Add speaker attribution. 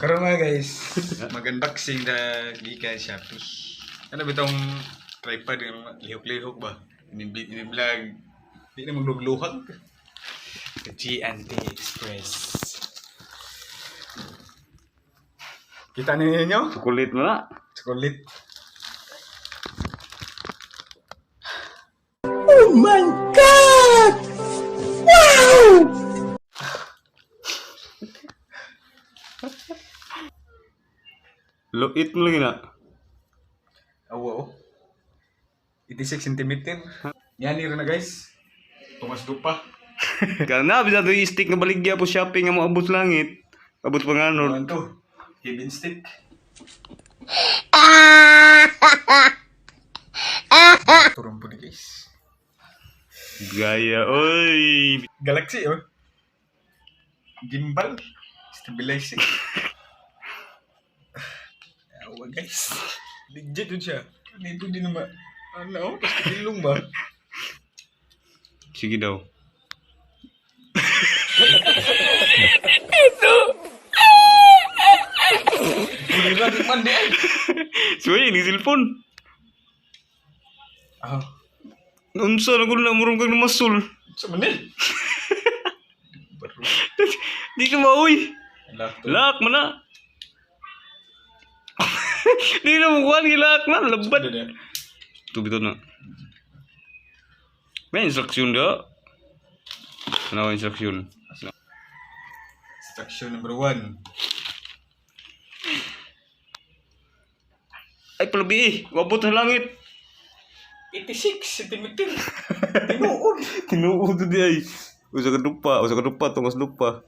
Speaker 1: Karon mga guys, mag-unboxing na gikan siya. Tapos, ano ba itong tripod yung lihok-lihok ba? Ini-vlog. Hindi na maglugluhag. G&T Express. Kita ninyo?
Speaker 2: Kulit mo na.
Speaker 1: Chocolate.
Speaker 3: Oh my God! Wow!
Speaker 2: Luit mo lagi na.
Speaker 1: Awo. 86 cm. Yan rin na guys. Tumas dupa.
Speaker 2: Kana bisa to stick nga baligya po shopping nga mo abot langit. Abot pa nga no.
Speaker 1: Ano to? Hidden stick. Turun po ni guys.
Speaker 2: Gaya oy.
Speaker 1: Galaxy oh. Gimbal. Stabilizing. Awa guys. Legit yun siya. Dito din naman. Ano? Tapos kilong ba?
Speaker 2: Sige daw.
Speaker 1: Bulira di man di ay.
Speaker 2: Suy ini telepon.
Speaker 1: Ah.
Speaker 2: Unsa na gud na murong kang masul.
Speaker 1: Sa manil.
Speaker 2: Di ka mauy.
Speaker 1: Laptop.
Speaker 2: Lak mana. Di na mo kuan gilak na lebat. Tu betul na. May instruction dah. Ano instruction?
Speaker 1: Instruction number 1.
Speaker 2: Ay palabi, wabot sa langit.
Speaker 1: 86 cm. Tinuod.
Speaker 2: Tinuod di ay. Usa ka dupa, tungos dupa.